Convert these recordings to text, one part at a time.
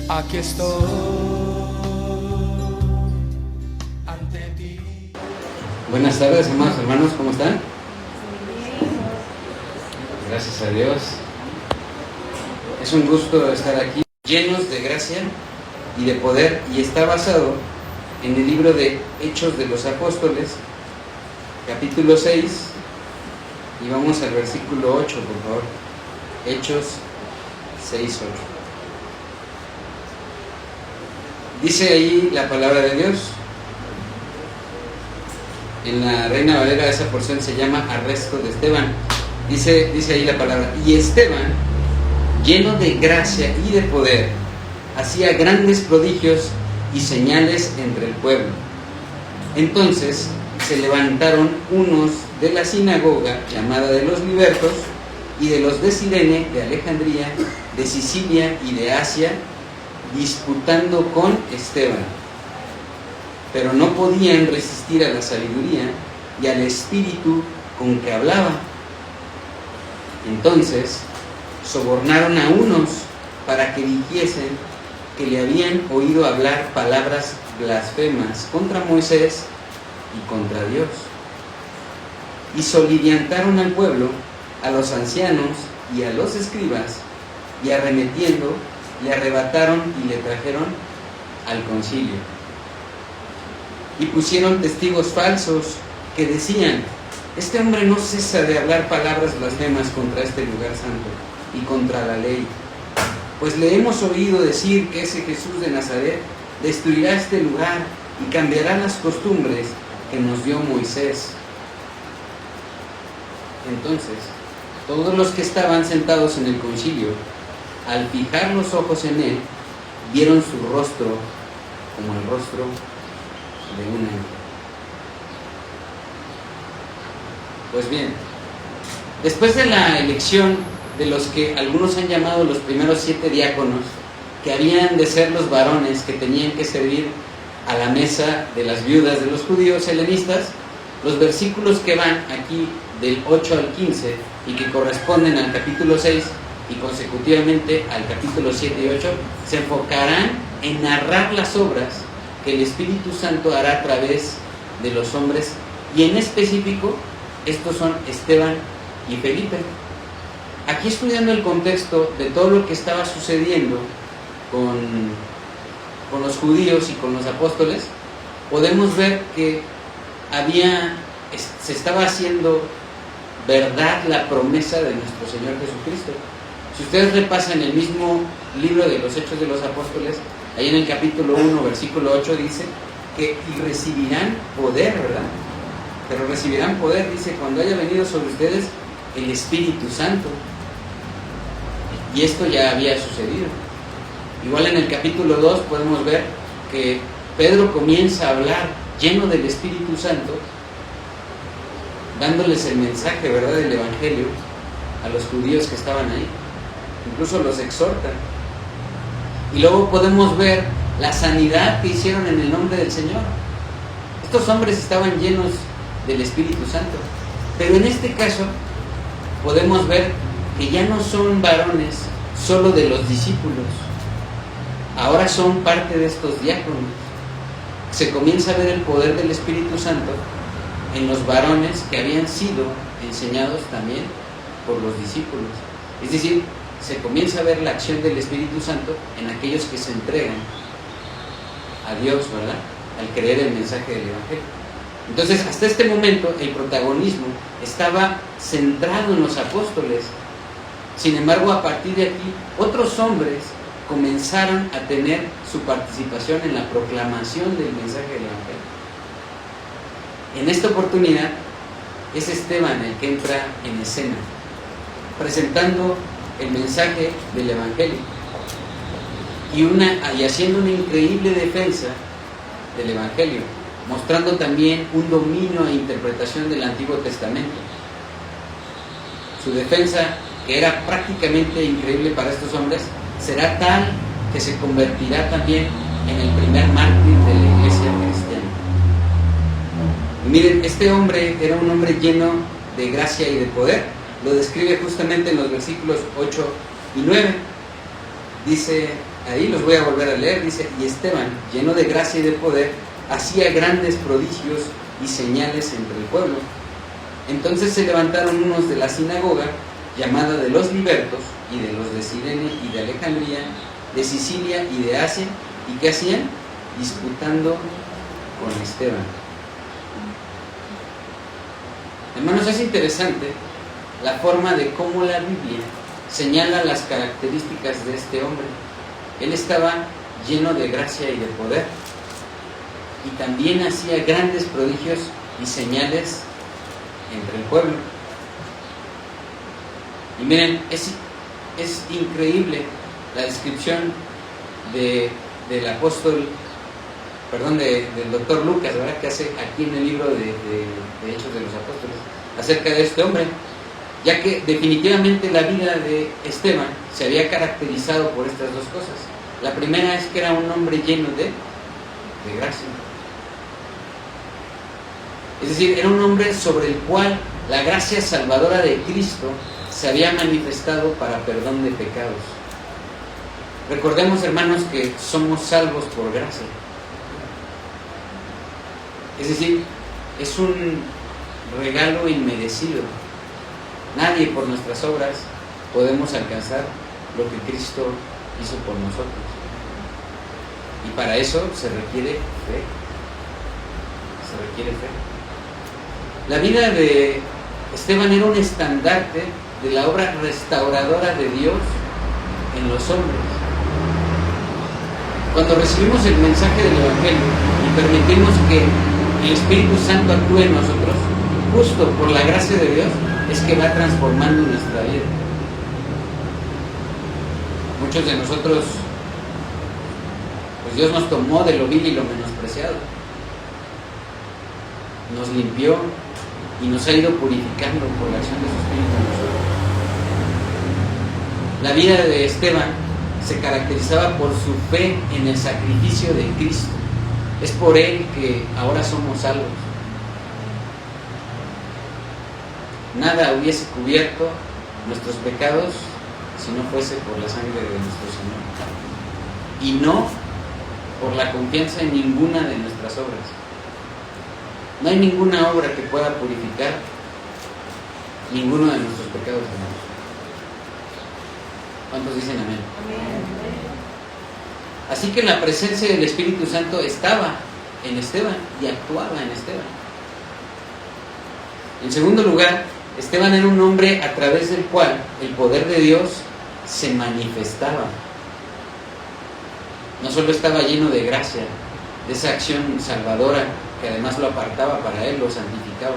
Aquí estoy ante ti. Buenas tardes, amados hermanos, ¿cómo están? Gracias a Dios. Es un gusto estar aquí, llenos de gracia y de poder, y está basado en el libro de Hechos de los Apóstoles, capítulo 6, y vamos al versículo 8, por favor. Hechos 6, 8. Dice ahí la palabra de Dios. En la Reina Valera esa porción se llama Arresto de Esteban. Dice ahí la palabra: y Esteban, lleno de gracia y de poder, hacía grandes prodigios y señales entre el pueblo. Entonces se levantaron unos de la sinagoga llamada de los libertos y de los de Cirene, de Alejandría, de Sicilia y de Asia, disputando con Esteban, pero no podían resistir a la sabiduría y al espíritu con que hablaba. Entonces sobornaron a unos para que dijesen que le habían oído hablar palabras blasfemas contra Moisés y contra Dios, y soliviantaron al pueblo, a los ancianos y a los escribas, y arremetiendo le arrebataron y le trajeron al concilio. Y pusieron testigos falsos que decían: este hombre no cesa de hablar palabras blasfemas contra este lugar santo y contra la ley. Pues le hemos oído decir que ese Jesús de Nazaret destruirá este lugar y cambiará las costumbres que nos dio Moisés. Entonces, todos los que estaban sentados en el concilio, al fijar los ojos en él, vieron su rostro como el rostro de un ángel. Pues bien, después de la elección de los que algunos han llamado los primeros 7 diáconos, que habían de ser los varones que tenían que servir a la mesa de las viudas de los judíos helenistas, los versículos que van aquí del 8 al 15 y que corresponden al capítulo 6 y consecutivamente al capítulo 7 y 8, se enfocarán en narrar las obras que el Espíritu Santo hará a través de los hombres, y en específico estos son Esteban y Felipe. Aquí, estudiando el contexto de todo lo que estaba sucediendo con los judíos y con los apóstoles, podemos ver que se estaba haciendo verdad la promesa de nuestro Señor Jesucristo. Si ustedes repasan el mismo libro de los Hechos de los Apóstoles, ahí en el capítulo 1, versículo 8, dice que y recibirán poder, ¿verdad? Pero recibirán poder, dice, cuando haya venido sobre ustedes el Espíritu Santo. Y esto ya había sucedido. Igual en el capítulo 2 podemos ver que Pedro comienza a hablar lleno del Espíritu Santo, dándoles el mensaje, ¿verdad?, del Evangelio a los judíos que estaban ahí. Incluso los exhorta. Y luego podemos ver la sanidad que hicieron en el nombre del Señor. Estos hombres estaban llenos del Espíritu Santo. Pero en este caso podemos ver que ya no son varones solo de los discípulos, ahora son parte de estos diáconos. Se comienza a ver el poder del Espíritu Santo en los varones que habían sido enseñados también por los discípulos. Es decir, se comienza a ver la acción del Espíritu Santo en aquellos que se entregan a Dios, ¿verdad?, al creer el mensaje del Evangelio. Entonces, hasta este momento el protagonismo estaba centrado en los apóstoles. Sin embargo, a partir de aquí, otros hombres comenzaron a tener su participación en la proclamación del mensaje del Evangelio. En esta oportunidad es Esteban el que entra en escena, presentando el mensaje del Evangelio y haciendo una increíble defensa del Evangelio, mostrando también un dominio e interpretación del Antiguo Testamento. Su defensa, que era prácticamente increíble para estos hombres, será tal que se convertirá también en el primer mártir de la iglesia cristiana. Y miren, este hombre era un hombre lleno de gracia y de poder. Lo describe justamente en los versículos 8 y 9. Dice ahí los voy a volver a leer, dice, y Esteban, lleno de gracia y de poder, hacía grandes prodigios y señales entre el pueblo. Entonces se levantaron unos de la sinagoga, llamada de los libertos, y de los de Cirene y de Alejandría, de Sicilia y de Asia, ¿y qué hacían? Disputando con Esteban. Hermanos, es interesante la forma de cómo la Biblia señala las características de este hombre. Él estaba lleno de gracia y de poder, y también hacía grandes prodigios y señales entre el pueblo. Y miren, es increíble la descripción del apóstol, del doctor Lucas, ¿verdad?, que hace aquí en el libro de Hechos de los Apóstoles acerca de este hombre, ya que definitivamente la vida de Esteban se había caracterizado por estas dos cosas. La primera es que era un hombre lleno de gracia. Es decir, era un hombre sobre el cual la gracia salvadora de Cristo se había manifestado para perdón de pecados. Recordemos, hermanos, que somos salvos por gracia. Es decir, es un regalo inmerecido. Nadie por nuestras obras podemos alcanzar lo que Cristo hizo por nosotros. Y para eso se requiere fe. Se requiere fe. La vida de Esteban era un estandarte de la obra restauradora de Dios en los hombres. Cuando recibimos el mensaje del Evangelio y permitimos que el Espíritu Santo actúe en nosotros, justo por la gracia de Dios, es que va transformando nuestra vida. Muchos de nosotros, pues Dios nos tomó de lo vil y lo menospreciado, nos limpió y nos ha ido purificando por la acción de su Espíritu en nosotros. La vida de Esteban se caracterizaba por su fe en el sacrificio de Cristo. Es por él que ahora somos salvos. Nada hubiese cubierto nuestros pecados si no fuese por la sangre de nuestro Señor, y no por la confianza en ninguna de nuestras obras. No hay ninguna obra que pueda purificar ninguno de nuestros pecados, hermanos. ¿Cuántos dicen amén? Así que la presencia del Espíritu Santo estaba en Esteban y actuaba en Esteban. En segundo lugar, Esteban era un hombre a través del cual el poder de Dios se manifestaba. No solo estaba lleno de gracia, de esa acción salvadora que además lo apartaba para él, lo santificaba,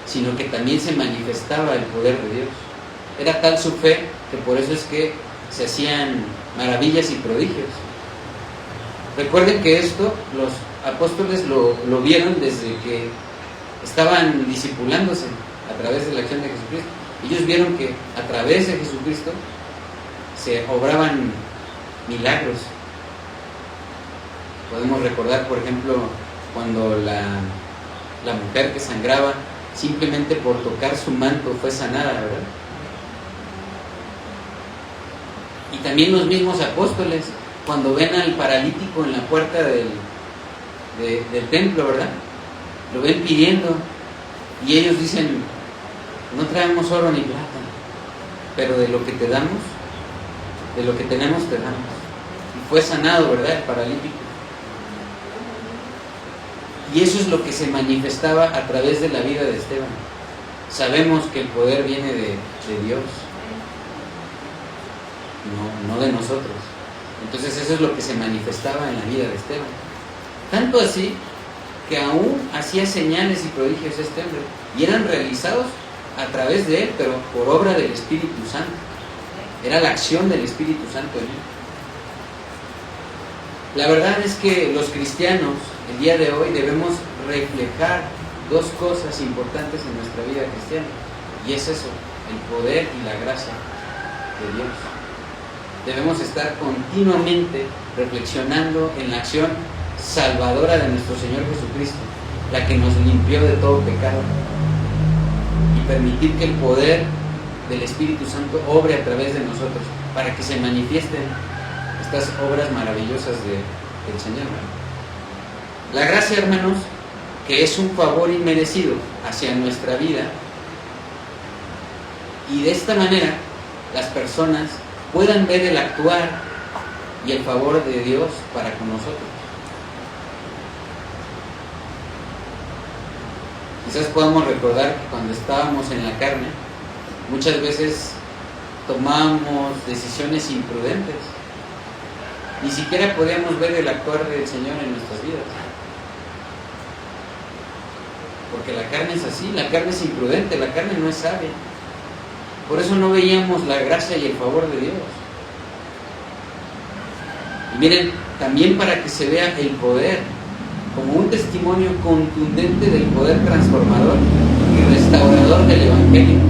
sino que también se manifestaba el poder de Dios. Era tal su fe que por eso es que se hacían maravillas y prodigios. Recuerden que esto los apóstoles lo vieron desde que estaban discipulándose a través de la acción de Jesucristo. Ellos vieron que a través de Jesucristo se obraban milagros. Podemos recordar, por ejemplo, cuando la mujer que sangraba, simplemente por tocar su manto fue sanada, ¿verdad? Y también los mismos apóstoles, cuando ven al paralítico en la puerta del templo, ¿verdad?, lo ven pidiendo, y ellos dicen: no traemos oro ni plata, pero de lo que te damos, de lo que tenemos te damos. Y fue sanado, ¿verdad?, el paralítico. Y eso es lo que se manifestaba a través de la vida de Esteban. Sabemos que el poder viene de Dios, no de nosotros. Entonces eso es lo que se manifestaba en la vida de Esteban. Tanto así que aún hacía señales y prodigios este hombre, y eran realizados a través de él, pero por obra del Espíritu Santo. Era la acción del Espíritu Santo en él. La verdad es que los cristianos el día de hoy debemos reflejar dos cosas importantes en nuestra vida cristiana, y es eso: el poder y la gracia de Dios. Debemos estar continuamente reflexionando en la acción salvadora de nuestro Señor Jesucristo, la que nos limpió de todo pecado, y permitir que el poder del Espíritu Santo obre a través de nosotros para que se manifiesten estas obras maravillosas del Señor, ¿verdad? La gracia, hermanos, que es un favor inmerecido hacia nuestra vida, y de esta manera las personas puedan ver el actuar y el favor de Dios para con nosotros. Quizás podamos recordar que cuando estábamos en la carne, muchas veces tomábamos decisiones imprudentes. Ni siquiera podíamos ver el actuar del Señor en nuestras vidas. Porque la carne es así, la carne es imprudente, la carne no es sabia. Por eso no veíamos la gracia y el favor de Dios. Y miren, también para que se vea el poder, como un testimonio contundente del poder transformador y restaurador del Evangelio.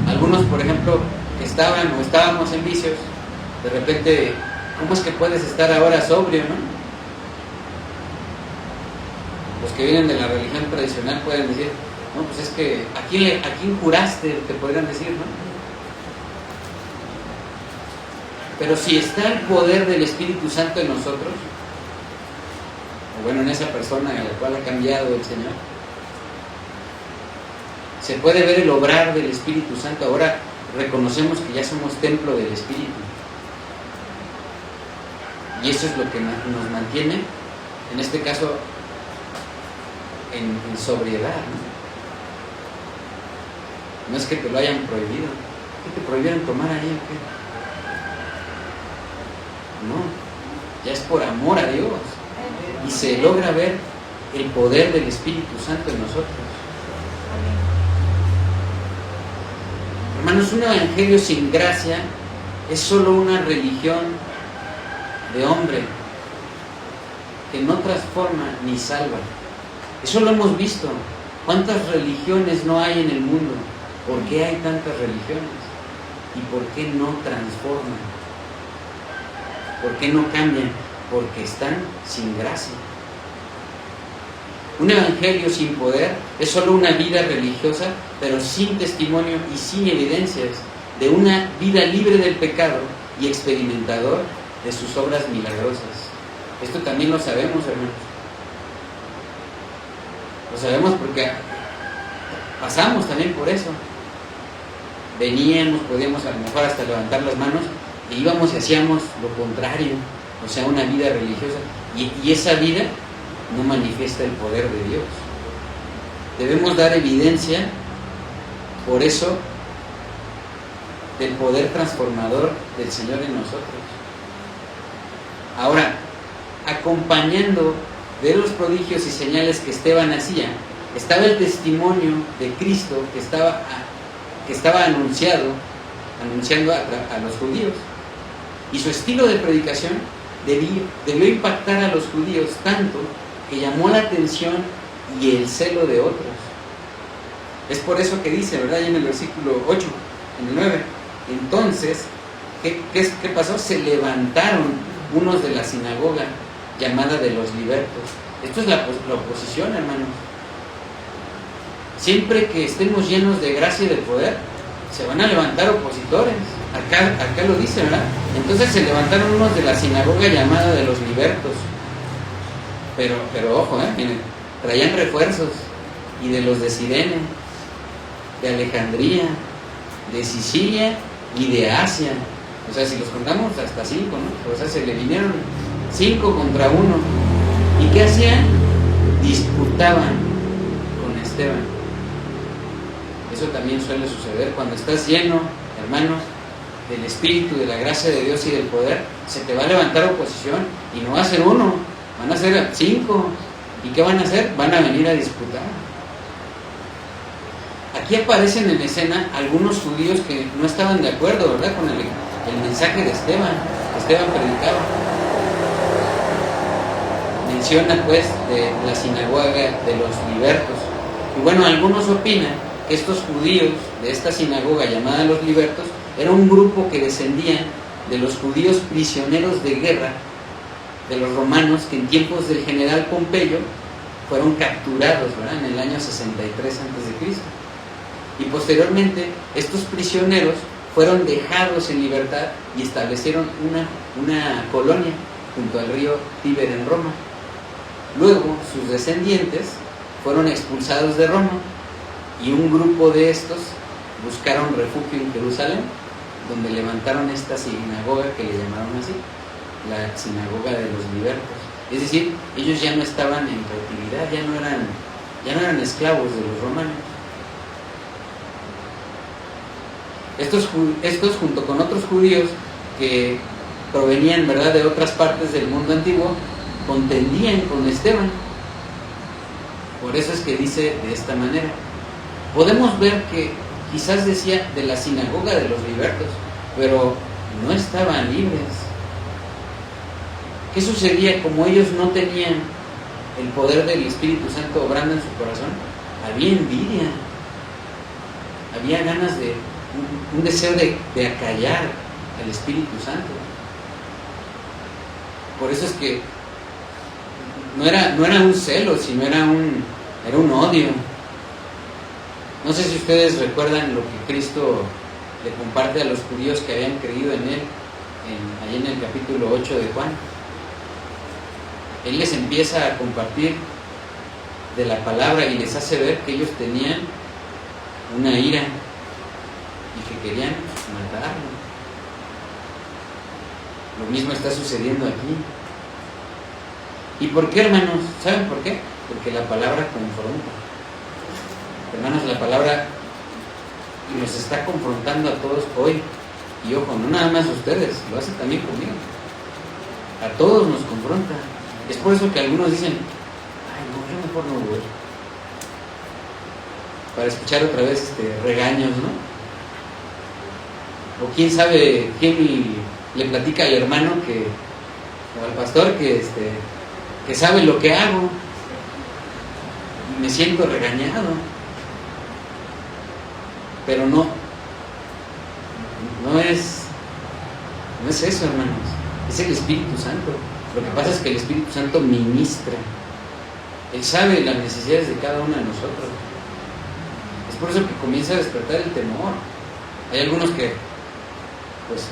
Algunos, por ejemplo, que estaban o estábamos en vicios, de repente, ¿cómo es que puedes estar ahora sobrio, no? Los que vienen de la religión tradicional pueden decir, no, pues es que ¿a quién juraste? Te podrían decir, ¿no? Pero si está el poder del Espíritu Santo en nosotros, o bueno, en esa persona a la cual ha cambiado el Señor, se puede ver el obrar del Espíritu Santo. Ahora reconocemos que ya somos templo del Espíritu. Y eso es lo que nos mantiene, en este caso, en sobriedad, ¿no? No es que te lo hayan prohibido. ¿Qué te prohibieron tomar ahí o qué? No, ya es por amor a Dios. Y se logra ver el poder del Espíritu Santo en nosotros. Hermanos, un evangelio sin gracia es solo una religión de hombre que no transforma ni salva. Eso lo hemos visto. ¿Cuántas religiones no hay en el mundo? ¿Por qué hay tantas religiones? ¿Y por qué no transforman? ¿Por qué no cambian? Porque están sin gracia. Un evangelio sin poder es solo una vida religiosa, pero sin testimonio y sin evidencias de una vida libre del pecado y experimentador de sus obras milagrosas. Esto también lo sabemos, hermanos. Lo sabemos porque pasamos también por eso. Veníamos, podíamos a lo mejor hasta levantar las manos e íbamos y hacíamos lo contrario, o sea, una vida religiosa. Y esa vida no manifiesta el poder de Dios. Debemos dar evidencia, por eso, del poder transformador del Señor en nosotros. Ahora, acompañando de los prodigios y señales que Esteban hacía, estaba el testimonio de Cristo que estaba anunciando a los judíos. Y su estilo de predicación debió impactar a los judíos tanto que llamó la atención y el celo de otros. Es por eso que dice, ¿verdad? Ahí en el versículo 8, en el 9. Entonces, ¿qué pasó? Se levantaron unos de la sinagoga llamada de los libertos. Esto es la oposición, hermanos. Siempre que estemos llenos de gracia y de poder, se van a levantar opositores. Acá lo dice, ¿verdad? Entonces se levantaron unos de la sinagoga llamada de los libertos. Pero ojo, miren, traían refuerzos, y de los de Cirene, de Alejandría, de Sicilia y de Asia. O sea, si los contamos, hasta 5, ¿no? O sea, se le vinieron 5 contra 1. ¿Y qué hacían? Disputaban con Esteban. Eso también suele suceder cuando estás lleno, hermanos, del Espíritu, de la gracia de Dios y del poder. Se te va a levantar oposición, y no va a ser 1, van a ser 5. ¿Y qué van a hacer? Van a venir a disputar. Aquí aparecen en escena algunos judíos que no estaban de acuerdo, ¿verdad?, con el mensaje de Esteban. Esteban predicaba. Menciona pues de la sinagoga de los libertos. Y bueno, algunos opinan que estos judíos de esta sinagoga llamada los libertos era un grupo que descendía de los judíos prisioneros de guerra de los romanos, que en tiempos del general Pompeyo fueron capturados, ¿verdad?, en el año 63 a.C. Y posteriormente estos prisioneros fueron dejados en libertad y establecieron una colonia junto al río Tíber en Roma. Luego sus descendientes fueron expulsados de Roma y un grupo de estos buscaron refugio en Jerusalén, donde levantaron esta sinagoga que le llamaron así, la sinagoga de los libertos. Es decir, ellos ya no estaban en cautividad, ya no eran esclavos de los romanos. Estos junto con otros judíos que provenían, ¿verdad?, de otras partes del mundo antiguo, contendían con Esteban. Por eso es que dice de esta manera. Podemos ver que quizás decía de la sinagoga de los libertos, pero no estaban libres. ¿Qué sucedía? Como ellos no tenían el poder del Espíritu Santo obrando en su corazón, había envidia, había ganas de un deseo de acallar al Espíritu Santo. Por eso es que no era un celo, sino era un odio. No sé si ustedes recuerdan lo que Cristo le comparte a los judíos que habían creído en Él, ahí en el capítulo 8 de Juan. Él les empieza a compartir de la palabra y les hace ver que ellos tenían una ira y que querían matarlo. Lo mismo está sucediendo aquí. ¿Y por qué, hermanos? ¿Saben por qué? Porque la palabra confronta. Hermanos, la palabra nos está confrontando a todos hoy. Y ojo, no nada más a ustedes, lo hace también conmigo. A todos nos confronta. Es por eso que algunos dicen, ay no, yo mejor no voy. Para escuchar otra vez regaños, ¿no? O quién sabe, quién le platica al hermano o al pastor que sabe lo que hago y me siento regañado. Pero no es eso, hermanos, es el Espíritu Santo. Lo que pasa es que el Espíritu Santo ministra, Él sabe las necesidades de cada uno de nosotros. Es por eso que comienza a despertar el temor. Hay algunos que, pues,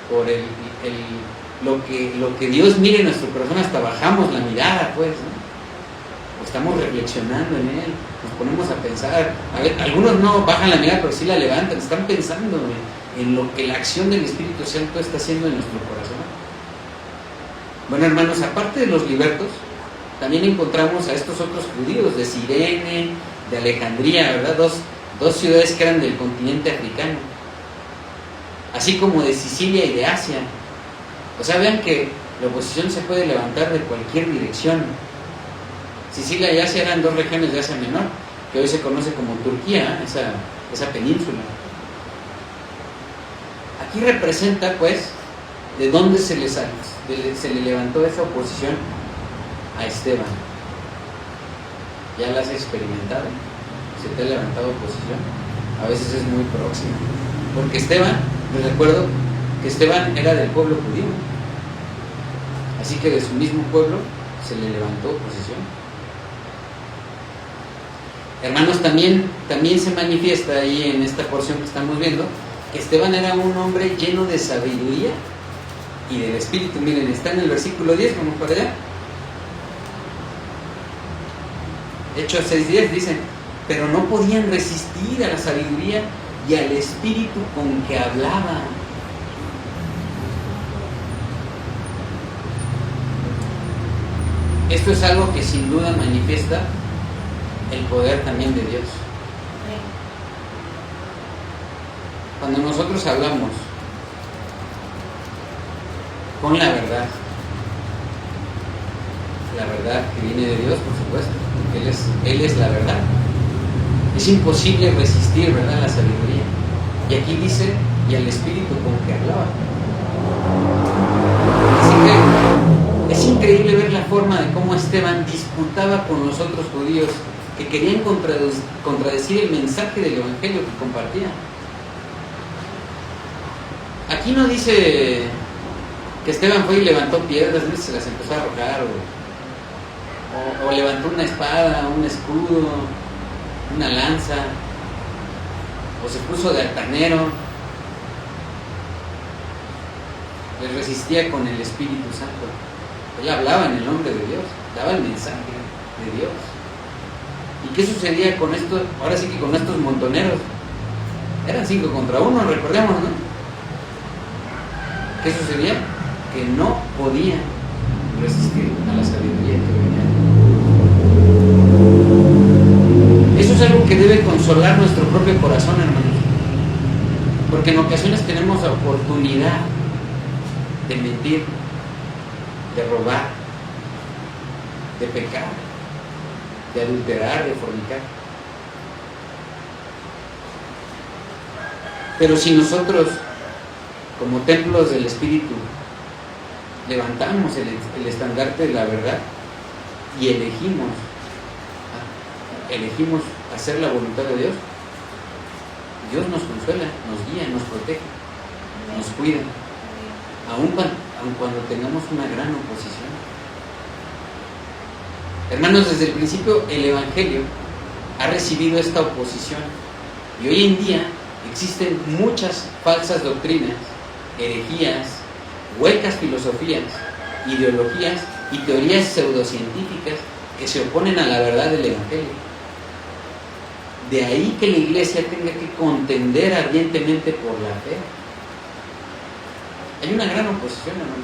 por lo que Dios mire en nuestro corazón, hasta bajamos la mirada, pues, ¿no? O estamos reflexionando en Él, nos ponemos a pensar. A ver, algunos no bajan la mirada, pero sí la levantan, están pensando en lo que la acción del Espíritu Santo está haciendo en nuestro corazón. Bueno, hermanos, aparte de los libertos, también encontramos a estos otros judíos de Cirene, de Alejandría, ¿verdad? Dos ciudades que eran del continente africano, así como de Sicilia y de Asia. O sea, vean que la oposición se puede levantar de cualquier dirección. Sicilia y Asia eran dos regiones de Asia Menor, que hoy se conoce como Turquía, esa península. Aquí representa, pues, de dónde se le levantó esa oposición a Esteban. Ya la has experimentado, se te ha levantado oposición. A veces es muy próxima, porque Esteban, les recuerdo que Esteban era del pueblo judío, así que de su mismo pueblo se le levantó oposición. Hermanos, también se manifiesta ahí en esta porción que estamos viendo que Esteban era un hombre lleno de sabiduría y del Espíritu. Miren, está en el versículo 10, vamos para allá. Hechos 6:10 dice: pero no podían resistir a la sabiduría y al Espíritu con que hablaba. Esto es algo que sin duda manifiesta el poder también de Dios. Cuando nosotros hablamos con la verdad que viene de Dios, por supuesto, porque Él es la verdad, es imposible resistir, ¿verdad?, la sabiduría. Y aquí dice, y al Espíritu con que hablaba. Es increíble ver la forma de cómo Esteban disputaba con los otros judíos que querían contradecir el mensaje del Evangelio que compartía. Aquí no dice que Esteban fue y levantó piedras, ¿no?, se las empezó a arrojar, o levantó una espada, un escudo, una lanza, o se puso de altanero. les resistía con el Espíritu Santo. Él hablaba en el nombre de Dios, daba el mensaje de Dios. ¿Y qué sucedía con esto? Ahora sí que con estos montoneros. Eran 5 contra 1, recordemos, ¿no? ¿Qué sucedía? Que no podían resistir a la sabiduría que venía. Eso es algo que debe consolar nuestro propio corazón, hermanos. Porque en ocasiones tenemos la oportunidad de mentir, de robar, de pecar, de adulterar, de fornicar. Pero si nosotros, como templos del Espíritu, levantamos el estandarte de la verdad y elegimos hacer la voluntad de Dios, Dios nos consuela, nos guía, nos protege, nos cuida, aun cuando tengamos una gran oposición. Hermanos, desde el principio el Evangelio ha recibido esta oposición y hoy en día existen muchas falsas doctrinas, herejías, huecas filosofías, ideologías y teorías pseudocientíficas que se oponen a la verdad del Evangelio. De ahí que la iglesia tenga que contender ardientemente por la fe. Hay una gran oposición, hermano.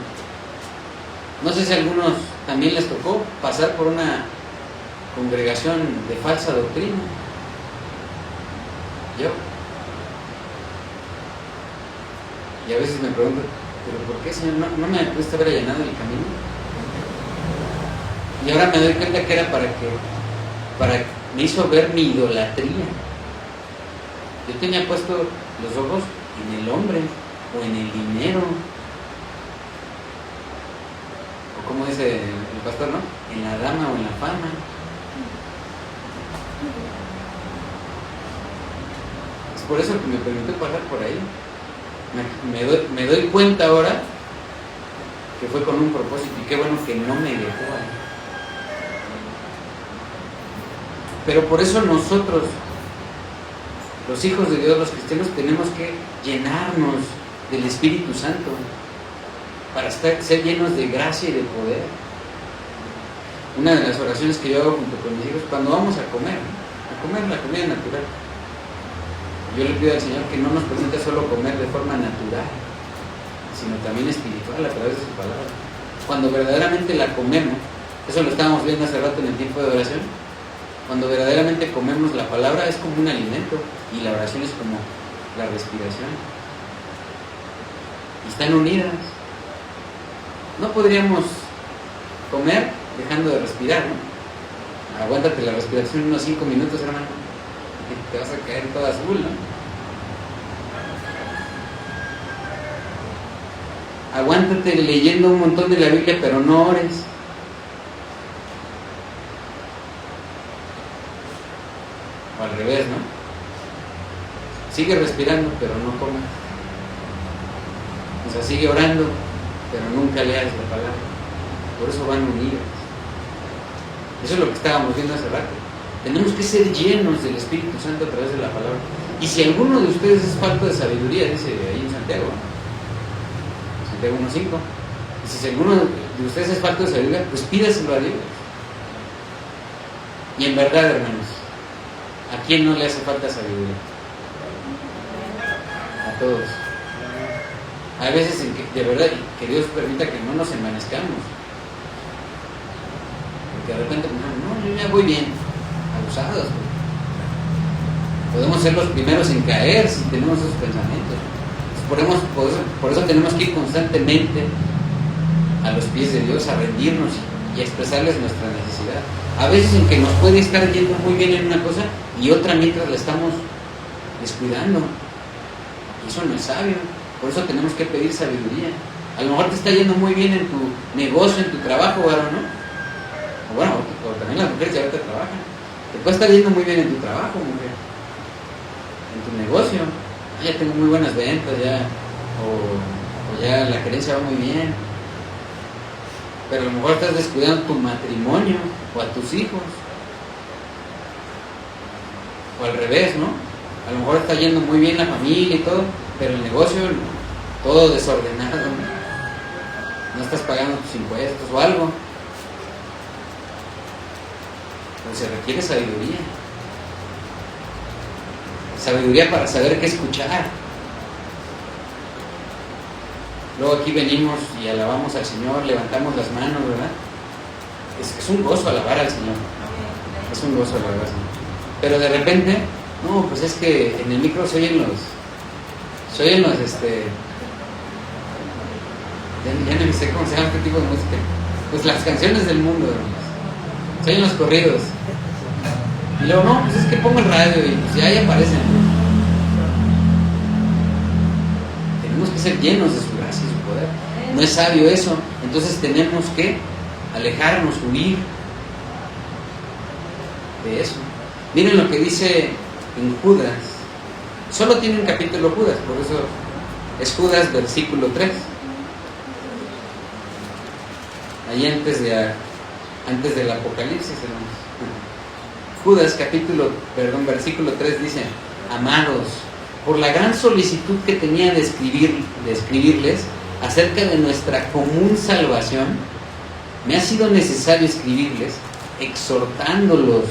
No sé si a algunos también les tocó pasar por una congregación de falsa doctrina. Yo. Y a veces me pregunto, ¿pero por qué, Señor? ¿No me pudiste haber allanado el camino? Y ahora me doy cuenta que era me hizo ver mi idolatría. Yo tenía puesto los ojos en el hombre o en el dinero, o como dice el pastor, ¿no? En la dama o en la fama. Es por eso que me permitió pasar por ahí. Me doy cuenta ahora que fue con un propósito y qué bueno que no me dejó ahí. Pero por eso nosotros, los hijos de Dios, los cristianos, tenemos que llenarnos del Espíritu Santo para ser llenos de gracia y de poder. Una de las oraciones que yo hago junto con mis hijos, cuando vamos a comer la comida natural, yo le pido al Señor que no nos permita solo comer de forma natural, sino también espiritual a través de su palabra. Cuando verdaderamente la comemos, eso lo estábamos viendo hace rato en el tiempo de oración, cuando verdaderamente comemos la palabra es como un alimento y la oración es como la respiración. Y están unidas. No podríamos comer dejando de respirar, ¿no? Aguántate la respiración unos 5 minutos, hermano, y te vas a caer toda azul, ¿no? Aguántate leyendo un montón de la Biblia, pero no ores. O al revés, ¿no? Sigue respirando, pero no comas. O sea, sigue orando, pero nunca leas la palabra. Por eso van unidas. Eso es lo que estábamos viendo hace rato. Tenemos que ser llenos del Espíritu Santo a través de la palabra. Y si alguno de ustedes es falto de sabiduría, dice ahí en Santiago 1:5, y si alguno de ustedes es falto de sabiduría, pues pídaselo a Dios. Y en verdad, hermanos, ¿a quién no le hace falta sabiduría? A todos. Hay veces en que, de verdad, que Dios permita que no nos envanezcamos. Porque de repente, no, yo ya voy bien, abusados. Podemos ser los primeros en caer si tenemos esos pensamientos. Por eso tenemos que ir constantemente a los pies de Dios a rendirnos y a expresarles nuestra necesidad. A veces en que nos puede estar yendo muy bien en una cosa y otra mientras la estamos descuidando. Y eso no es sabio. Por eso tenemos que pedir sabiduría. A lo mejor te está yendo muy bien en tu negocio, en tu trabajo, varón, ¿no? O bueno, o también las mujeres que ahorita trabajan. Te puede estar yendo muy bien en tu trabajo, mujer. En tu negocio. Ya tengo muy buenas ventas, ya. O ya la gerencia va muy bien. Pero a lo mejor estás descuidando tu matrimonio o a tus hijos. O al revés, ¿no? A lo mejor está yendo muy bien la familia y todo, pero el negocio todo desordenado, ¿no? no estás pagando tus impuestos o algo. Pero se requiere sabiduría. Sabiduría para saber qué escuchar. Luego aquí venimos y alabamos al Señor, levantamos las manos, ¿verdad? Es un gozo alabar al Señor. Es un gozo alabar al Señor. Pero de repente, no, pues es que en el micro se oyen los ya no sé cómo se llama este tipo de música. Pues las canciones del mundo, hermanos. Se oyen los corridos. Y luego, no, pues es que pongo el radio y pues ya ahí aparecen. Tenemos que ser llenos de su gracia y su poder. No es sabio eso. Entonces tenemos que alejarnos, huir de eso. Miren lo que dice en Judas. Solo tiene un capítulo Judas, por eso es Judas versículo 3. Ahí antes del Apocalipsis, hermanos. Judas versículo 3 dice: amados, por la gran solicitud que tenía de escribirles acerca de nuestra común salvación, me ha sido necesario escribirles, exhortándolos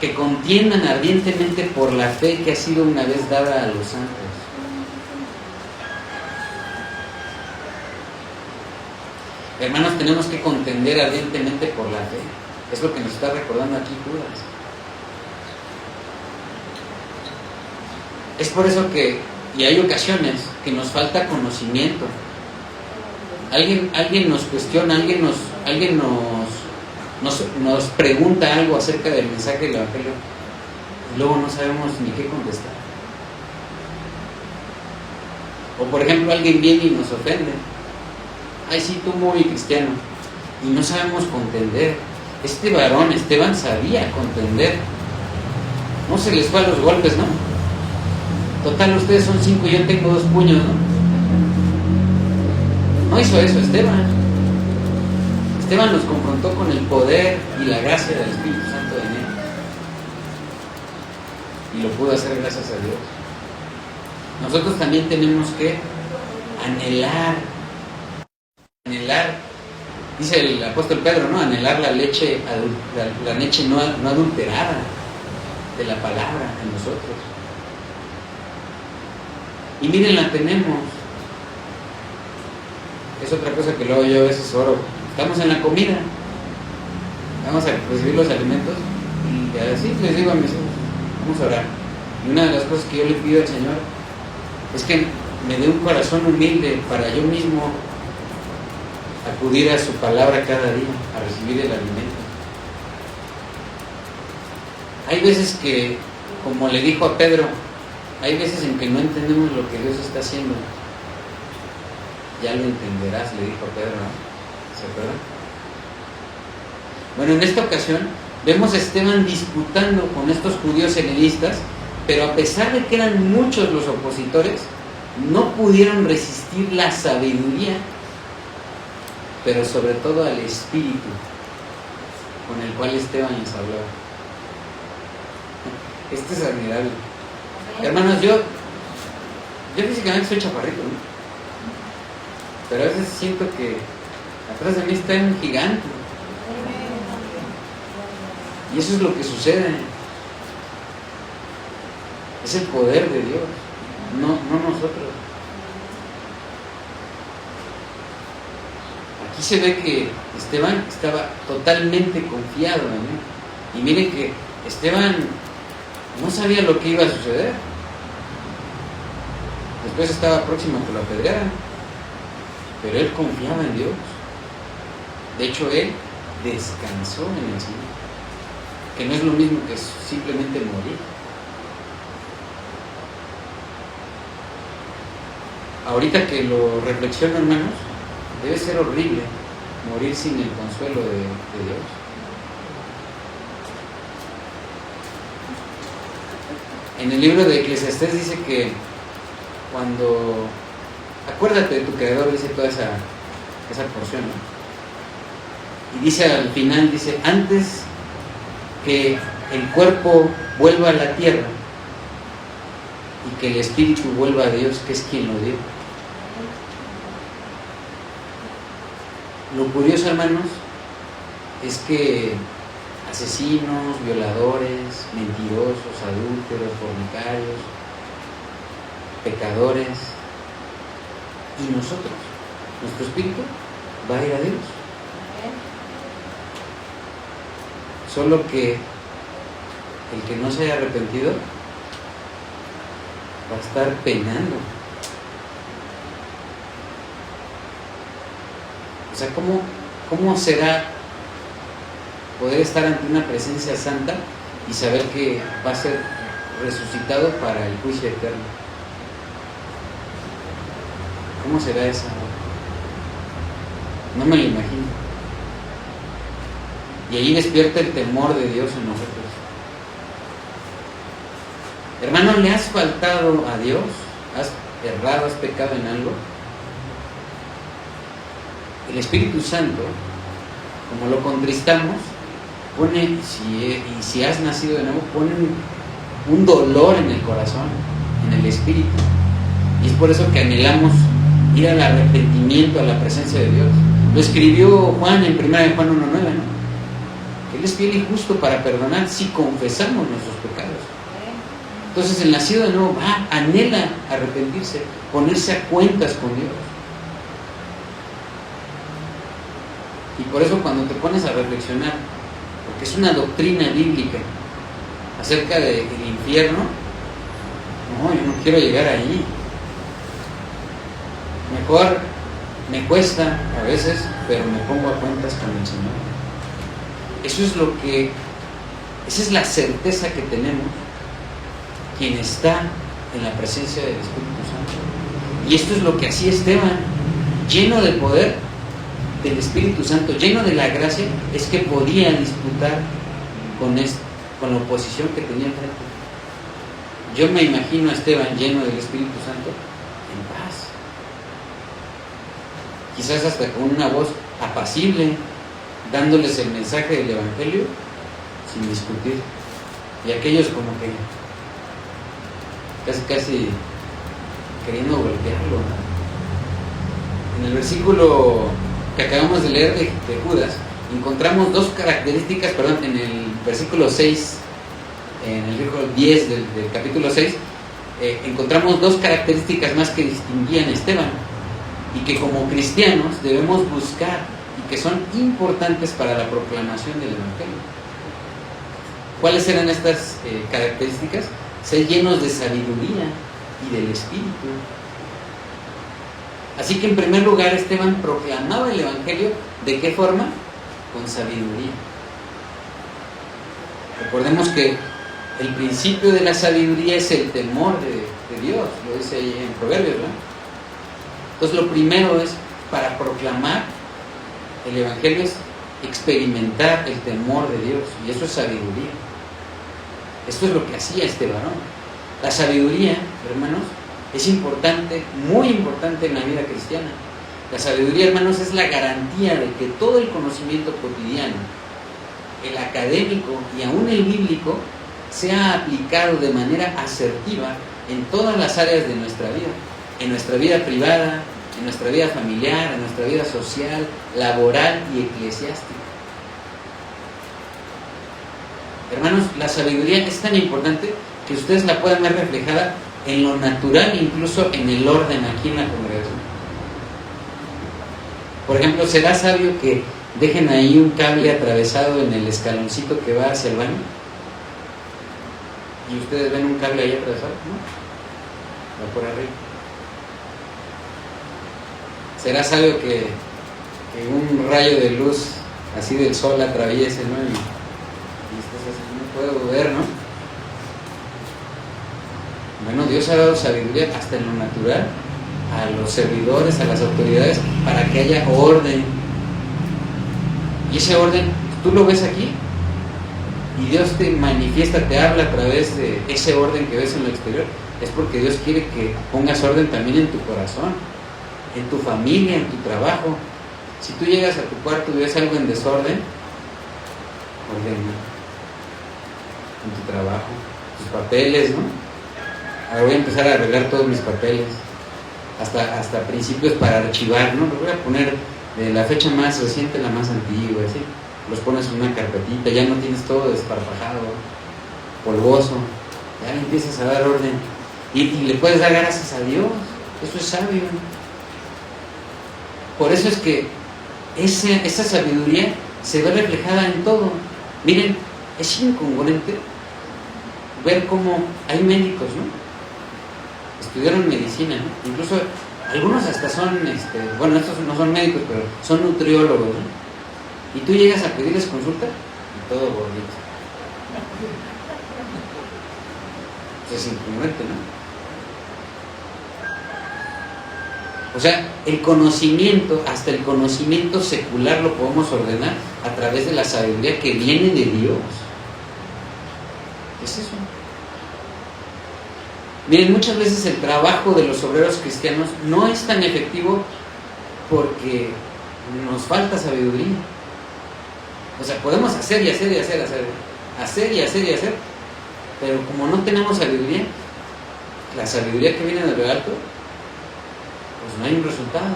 que contiendan ardientemente por la fe que ha sido una vez dada a los santos. Hermanos, tenemos que contender ardientemente por la fe. Es lo que nos está recordando aquí Judas. Es por eso que, y hay ocasiones que nos falta conocimiento. Alguien nos cuestiona, alguien nos pregunta algo acerca del mensaje del Evangelio y luego no sabemos ni qué contestar. O por ejemplo, alguien viene y nos ofende. Ay, sí, tú muy cristiano. Y no sabemos contender. Este varón, Esteban, sabía contender. No se les fue a los golpes, ¿no? Total, ustedes son 5 y yo tengo 2 puños, ¿no? No hizo eso Esteban. Esteban nos confrontó con el poder y la gracia del Espíritu Santo en él. Y lo pudo hacer gracias a Dios. Nosotros también tenemos que anhelar, dice el apóstol Pedro, ¿no? Anhelar la leche no adulterada de la palabra en nosotros. Y miren, la tenemos. Es otra cosa que luego yo a veces oro. Estamos en la comida, vamos a recibir los alimentos y así les digo a mis hijos, vamos a orar. Y una de las cosas que yo le pido al Señor es que me dé un corazón humilde para yo mismo acudir a su palabra cada día, a recibir el alimento. Hay veces que, como le dijo a Pedro, hay veces en que no entendemos lo que Dios está haciendo. Ya lo entenderás, le dijo a Pedro, ¿no? ¿Se acuerdan? Bueno, en esta ocasión vemos a Esteban disputando con estos judíos helenistas, pero a pesar de que eran muchos los opositores, no pudieron resistir la sabiduría, pero sobre todo al espíritu con el cual Esteban les hablaba. Esto es admirable. Hermanos, yo físicamente soy chaparrito, ¿no? Pero a veces siento que atrás de mí está un gigante. Y eso es lo que sucede. Es el poder de Dios, no nosotros. Aquí se ve que Esteban estaba totalmente confiado en él. Y miren que Esteban no sabía lo que iba a suceder. Después estaba próximo a que lo apedrearan. Pero él confiaba en Dios. De hecho, él descansó en el Señor, que no es lo mismo que simplemente morir. Ahorita que lo reflexiono, hermanos, debe ser horrible morir sin el consuelo de Dios. En el libro de Eclesiastés dice que cuando acuérdate de tu Creador, dice toda esa porción, ¿no? Y dice al final, dice, antes que el cuerpo vuelva a la tierra y que el espíritu vuelva a Dios, que es quien lo dio. lo curioso, hermanos, es que asesinos, violadores, mentirosos, adúlteros, fornicarios, pecadores, y nosotros, nuestro espíritu va a ir a Dios. Solo que el que no se haya arrepentido va a estar penando. O sea, ¿cómo será poder estar ante una presencia santa y saber que va a ser resucitado para el juicio eterno? ¿Cómo será eso? No me lo imagino. Y ahí despierta el temor de Dios en nosotros. Hermano, ¿le has faltado a Dios? ¿Has errado, has pecado en algo? El Espíritu Santo, como lo contristamos, pone, si has nacido de nuevo, pone un dolor en el corazón, en el espíritu. Y es por eso que anhelamos ir al arrepentimiento, a la presencia de Dios. Lo escribió Juan en 1 Juan 1:9, ¿no? Que Él es fiel y justo para perdonar si confesamos nuestros pecados. Entonces el nacido de nuevo anhela arrepentirse, ponerse a cuentas con Dios. Y por eso cuando te pones a reflexionar, porque es una doctrina bíblica acerca del infierno, no, yo no quiero llegar ahí. Mejor me cuesta a veces, pero me pongo a cuentas con el Señor. Esa es la certeza que tenemos quien está en la presencia del Espíritu Santo. Y esto es lo que hacía Esteban, lleno de poder del Espíritu Santo, lleno de la gracia, es que podía disputar con la oposición que tenía enfrente. Yo me imagino a Esteban lleno del Espíritu Santo en paz, quizás hasta con una voz apacible, dándoles el mensaje del Evangelio sin discutir, y aquellos como que casi queriendo golpearlo. En el versículo que acabamos de leer de Judas, encontramos dos características, en el versículo 6, en el versículo 10 del capítulo 6, encontramos dos características más que distinguían a Esteban y que como cristianos debemos buscar y que son importantes para la proclamación del Evangelio. ¿Cuáles eran estas características? Ser llenos de sabiduría y del Espíritu. Así que en primer lugar Esteban proclamaba el Evangelio, ¿de qué forma? Con sabiduría. Recordemos que el principio de la sabiduría es el temor de Dios, lo dice ahí en Proverbios, ¿no? Entonces lo primero es, para proclamar el Evangelio, es experimentar el temor de Dios, y eso es sabiduría. Esto es lo que hacía este varón. La sabiduría, hermanos, es importante, muy importante en la vida cristiana. La sabiduría, hermanos, es la garantía de que todo el conocimiento cotidiano, el académico y aún el bíblico, sea aplicado de manera asertiva en todas las áreas de nuestra vida. En nuestra vida privada, en nuestra vida familiar, en nuestra vida social, laboral y eclesiástica. Hermanos, la sabiduría es tan importante que ustedes la puedan ver reflejada en lo natural, incluso en el orden aquí en la congregación. Por ejemplo, ¿será sabio que dejen ahí un cable atravesado en el escaloncito que va hacia el baño? ¿Y ustedes ven un cable ahí atravesado? ¿No? Va por arriba. ¿Será sabio que un rayo de luz así del sol atraviese, ¿no? Y estás así, no puedo ver, ¿no? Bueno, Dios ha dado sabiduría hasta en lo natural a los servidores, a las autoridades, para que haya orden. Y ese orden, tú lo ves aquí, y Dios te manifiesta, te habla a través de ese orden que ves en lo exterior. Es porque Dios quiere que pongas orden también en tu corazón, en tu familia, en tu trabajo. Si tú llegas a tu cuarto y ves algo en desorden, ordena en tu trabajo, tus papeles, ¿no? Ahora voy a empezar a arreglar todos mis papeles, hasta principios para archivar, ¿no? Los voy a poner de la fecha más reciente a la más antigua, ¿sí? Los pones en una carpetita, ya no tienes todo desparpajado, polvoso, ya le empiezas a dar orden y le puedes dar gracias a Dios. Eso es sabio. Por eso es que esa sabiduría se ve reflejada en todo. Miren, es incongruente ver cómo hay médicos, ¿no? Estudiaron medicina, ¿no? Incluso algunos hasta son, bueno, estos no son médicos, pero son nutriólogos, ¿no? Y tú llegas a pedirles consulta y todo gordito. Es incongruente, ¿no? O sea, el conocimiento, hasta el conocimiento secular lo podemos ordenar a través de la sabiduría que viene de Dios. ¿Qué es eso? Miren, muchas veces el trabajo de los obreros cristianos no es tan efectivo porque nos falta sabiduría. O sea, podemos hacer y hacer y hacer, hacer y hacer y hacer, pero como no tenemos sabiduría, la sabiduría que viene de lo alto, pues no hay un resultado.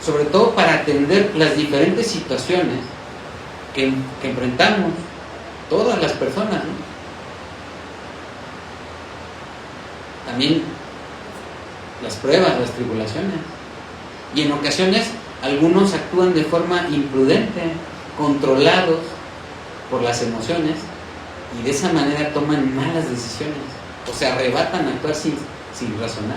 Sobre todo para atender las diferentes situaciones que enfrentamos todas las personas, ¿no? También las pruebas, las tribulaciones. Y en ocasiones algunos actúan de forma imprudente, controlados por las emociones, y de esa manera toman malas decisiones o se arrebatan a actuar sin razonar.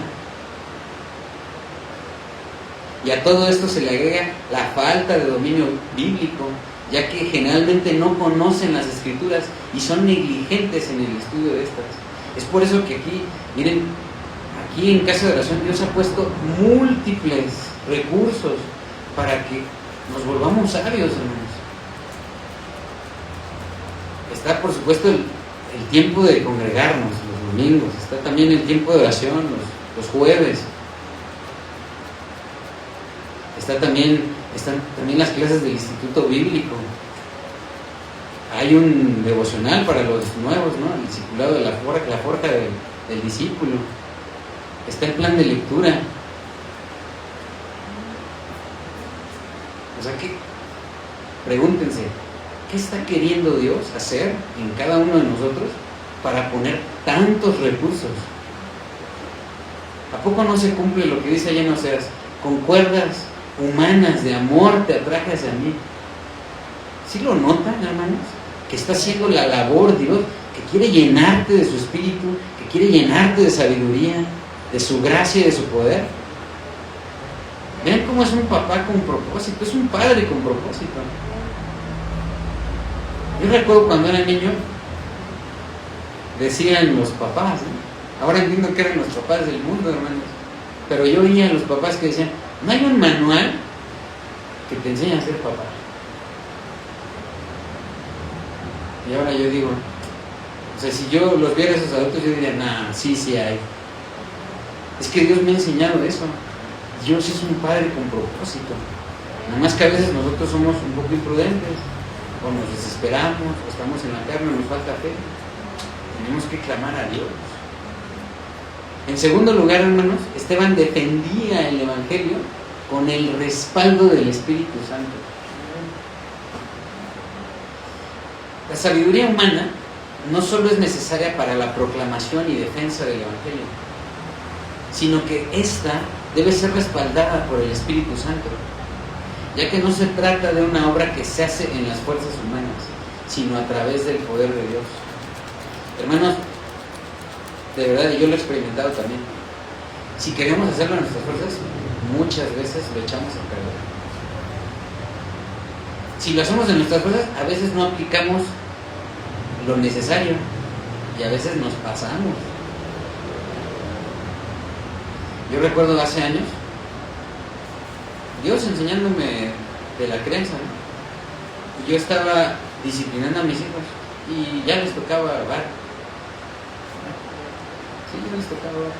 Y a todo esto se le agrega la falta de dominio bíblico, ya que generalmente no conocen las escrituras y son negligentes en el estudio de estas. Es por eso que aquí, miren, aquí en Casa de Oración Dios ha puesto múltiples recursos para que nos volvamos sabios, hermanos. Está, por supuesto, el tiempo de congregarnos los domingos, está también el tiempo de oración los jueves. Están también las clases del Instituto Bíblico. Hay un devocional para los nuevos, ¿no? El discipulado de la forja del discípulo. Está el plan de lectura. O sea que, pregúntense, ¿qué está queriendo Dios hacer en cada uno de nosotros para poner tantos recursos? ¿A poco no se cumple lo que dice allá en Oseas? Con cuerdas humanas de amor te atraje hacia mí. ¿Sí lo notan, hermanos? Que está haciendo la labor Dios, que quiere llenarte de su espíritu, que quiere llenarte de sabiduría, de su gracia y de su poder. Vean cómo es un papá con propósito, es un padre con propósito. Yo recuerdo cuando era niño, decían los papás, ¿no? Ahora entiendo que eran los papás del mundo, hermanos, pero yo oía a los papás que decían: no hay un manual que te enseñe a ser papá. Y ahora yo digo, o sea, si yo los viera a esos adultos, yo diría: nah, sí hay. Es que Dios me ha enseñado eso. Dios es un padre con propósito. Nada más que a veces nosotros somos un poco imprudentes, o nos desesperamos, o estamos en la carne, nos falta fe. Tenemos que clamar a Dios. En segundo lugar, hermanos, Esteban defendía el Evangelio con el respaldo del Espíritu Santo. La sabiduría humana no solo es necesaria para la proclamación y defensa del Evangelio, sino que ésta debe ser respaldada por el Espíritu Santo, ya que no se trata de una obra que se hace en las fuerzas humanas, sino a través del poder de Dios. Hermanos, de verdad, y yo lo he experimentado también, si queremos hacerlo en nuestras fuerzas, muchas veces lo echamos a perder. Si lo hacemos en nuestras fuerzas, a veces no aplicamos lo necesario y a veces nos pasamos. Yo recuerdo hace años Dios enseñándome de la crianza, ¿no? Y yo estaba disciplinando a mis hijos y ya les tocaba bar. Sí, ya les tocaba bar.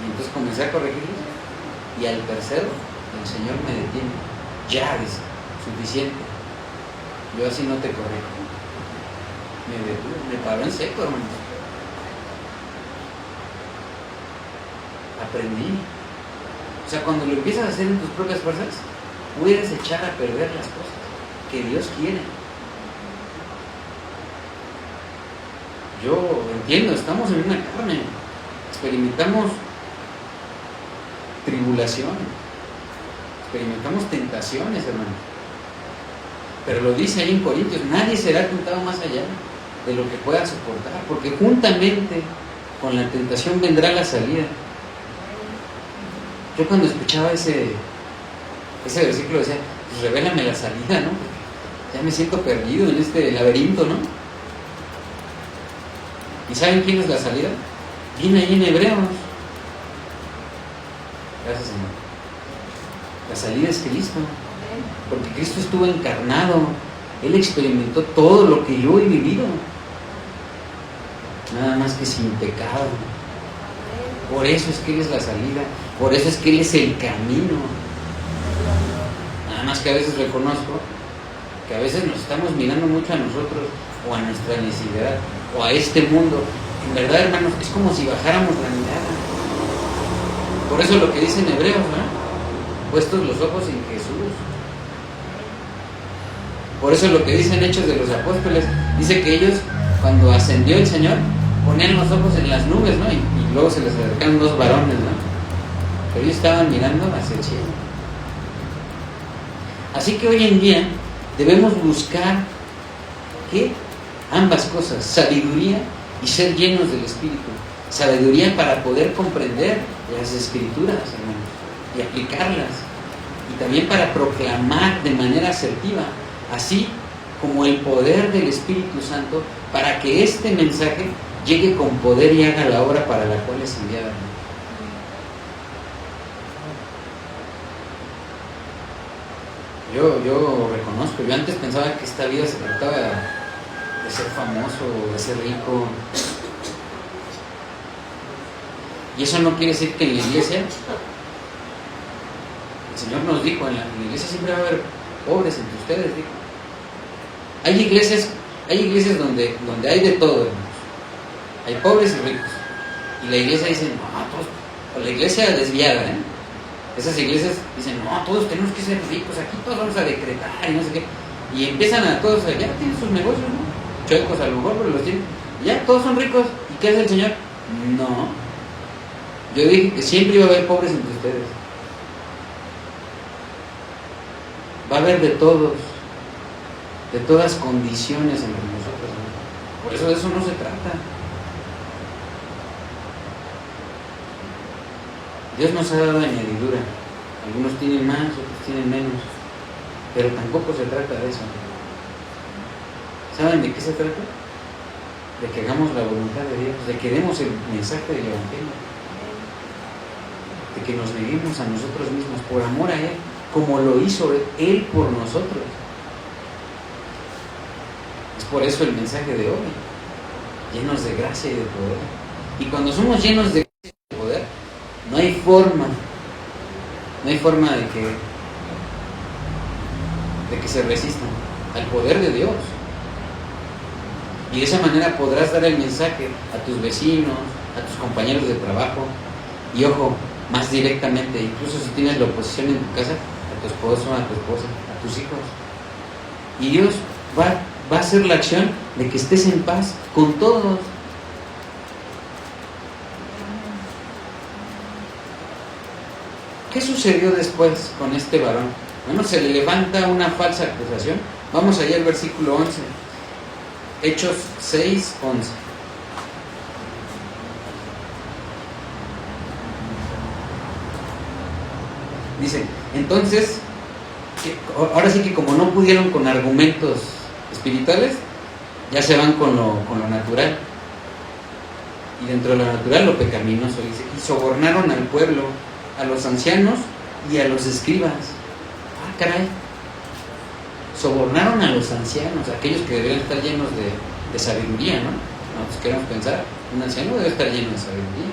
Y entonces comencé a corregirlos y al tercero el Señor me detiene. Ya, dice, suficiente. Yo así no te corrijo. Me detuvo, me paró en seco, hermano. Aprendí. sea, cuando lo empiezas a hacer en tus propias fuerzas, puedes echar a perder las cosas que Dios quiere. Yo entiendo, estamos en una carne, experimentamos tribulación, experimentamos tentaciones, hermanos. Pero lo dice ahí en Corintios, nadie será tentado más allá de lo que pueda soportar, porque juntamente con la tentación vendrá la salida. Yo cuando escuchaba ese versículo decía, pues revélame la salida, ¿no? Ya me siento perdido en este laberinto, ¿no? ¿Y saben quién es la salida? Viene ahí en Hebreos. Gracias, Señor. La salida es Cristo, porque Cristo estuvo encarnado. Él experimentó todo lo que yo he vivido, nada más que sin pecado. Por eso es que Él es la salida, por eso es que Él es el camino. Nada más que a veces reconozco que a veces nos estamos mirando mucho a nosotros o a nuestra necesidad o a este mundo. En verdad, hermanos, es como si bajáramos la mirada. Por eso lo que dicen Hebreos, ¿no? Puestos los ojos en Jesús. Por eso lo que dicen Hechos de los Apóstoles, dice que ellos, cuando ascendió el Señor, ponían los ojos en las nubes, ¿no? Y luego se les acercaron dos varones, ¿no? Pero ellos estaban mirando hacia el cielo. Así que hoy en día debemos buscar, ¿qué? Ambas cosas, sabiduría y ser llenos del Espíritu. Sabiduría para poder comprender las Escrituras, hermanos, y aplicarlas. Y también para proclamar de manera asertiva, así como el poder del Espíritu Santo, para que este mensaje llegue con poder y haga la obra para la cual es enviada. Yo reconozco, yo antes pensaba que esta vida se trataba de ser famoso, de ser rico. Y eso no quiere decir que en la iglesia, el Señor nos dijo, en la iglesia siempre va a haber pobres entre ustedes, dijo. Hay iglesias donde hay de todo, hermanos. Hay pobres y ricos. Y la iglesia dice, no, todos, o la iglesia desviada, esas iglesias dicen, no, todos tenemos que ser ricos, aquí todos vamos a decretar y no sé qué. Y empiezan a todos, ya tienen sus negocios, ¿no? Chuecos a lo mejor, pero los tienen. Ya todos son ricos. ¿Y qué hace el Señor? No. Yo dije que siempre iba a haber pobres entre ustedes. Va a haber de todos, de todas condiciones entre nosotros, ¿no? Por eso de eso no se trata. Dios nos ha dado añadidura. Algunos tienen más, otros tienen menos. Pero tampoco se trata de eso. ¿Saben de qué se trata? De que hagamos la voluntad de Dios, de que demos el mensaje del Evangelio, de que nos neguemos a nosotros mismos por amor a Él, como lo hizo Él por nosotros. Es por eso el mensaje de hoy, llenos de gracia y de poder. Y cuando somos llenos de gracia y de poder, no hay forma de que se resistan al poder de Dios. Y de esa manera podrás dar el mensaje a tus vecinos, a tus compañeros de trabajo, y ojo, más directamente, incluso si tienes la oposición en tu casa, a tu esposo, a tu esposa, a tus hijos. Y Dios va a hacer la acción de que estés en paz con todos. ¿Qué sucedió después con este varón? Bueno, se le levanta una falsa acusación. Vamos allá al versículo 11. Hechos 6, 11. Dice, entonces, ahora sí que como no pudieron con argumentos espirituales, ya se van con lo natural. Y dentro de lo natural, lo pecaminoso, dice, y sobornaron al pueblo, a los ancianos y a los escribas. Ah, caray. Sobornaron a los ancianos, aquellos que deberían estar llenos de sabiduría, ¿no? Nosotros queremos pensar, un anciano debe estar lleno de sabiduría.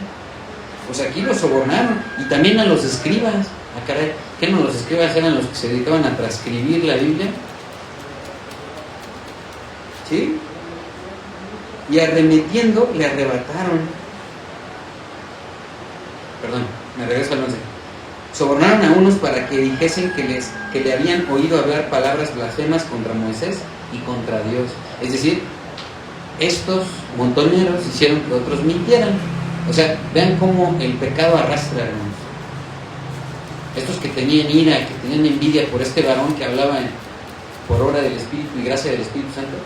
Pues aquí los sobornaron, y también a los escribas. Ah, caray, ¿qué no? Los escribas eran los que se dedicaban a transcribir la Biblia. ¿Sí? Y arremetiendo le arrebataron. Perdón, me regreso al 11. Sobornaron a unos para que dijesen que le habían oído hablar palabras blasfemas contra Moisés y contra Dios. Es decir, estos montoneros hicieron que otros mintieran. O sea, vean cómo el pecado arrastra, hermanos. Estos que tenían ira, que tenían envidia por este varón que hablaba por obra del Espíritu y gracia del Espíritu Santo,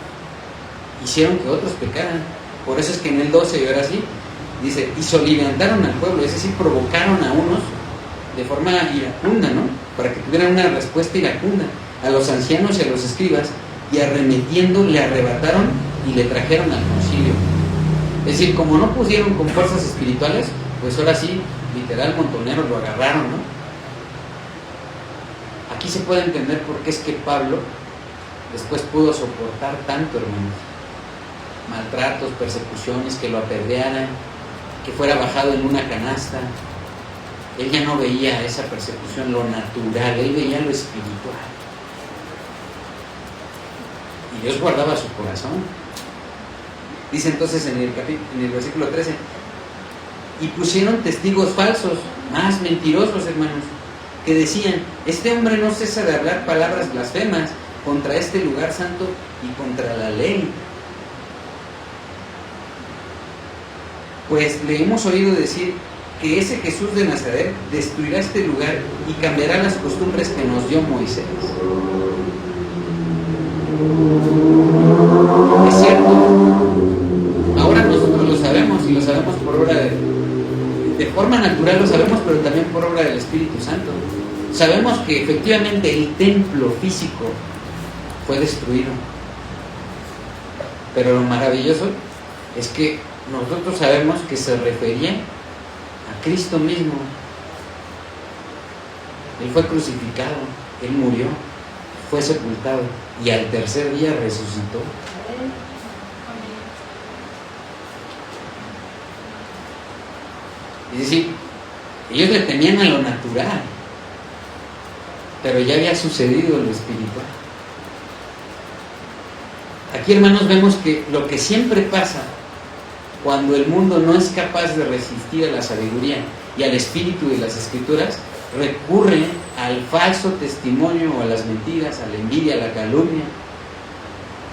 hicieron que otros pecaran. Por eso es que en el 12, y ahora sí, dice, y soliviantaron al pueblo, es decir, provocaron a unos de forma iracunda, ¿no? Para que tuvieran una respuesta iracunda a los ancianos y a los escribas, y arremetiendo le arrebataron y le trajeron al concilio. Es decir, como no pusieron con fuerzas espirituales, pues ahora sí, literal, montoneros lo agarraron, ¿no? Aquí se puede entender por qué es que Pablo después pudo soportar tanto, hermanos. Maltratos, persecuciones, que lo apedrearan, que fuera bajado en una canasta. Él ya no veía esa persecución, lo natural, él veía lo espiritual. Y Dios guardaba su corazón. Dice entonces en el versículo 13, y pusieron testigos falsos, más mentirosos, hermanos, que decían, este hombre no cesa de hablar palabras blasfemas contra este lugar santo y contra la ley. Pues le hemos oído decir que ese Jesús de Nazaret destruirá este lugar y cambiará las costumbres que nos dio Moisés. Es cierto, ahora nosotros lo sabemos, y lo sabemos por obra de forma natural lo sabemos, pero también por obra del Espíritu Santo. Sabemos que efectivamente el templo físico fue destruido, pero lo maravilloso es que nosotros sabemos que se refería a Cristo mismo. Él fue crucificado, Él murió, fue sepultado y al tercer día resucitó. Es decir, ellos le temían a lo natural, pero ya había sucedido lo espiritual. Aquí, hermanos, vemos que lo que siempre pasa cuando el mundo no es capaz de resistir a la sabiduría y al espíritu de las escrituras, recurre al falso testimonio o a las mentiras, a la envidia, a la calumnia,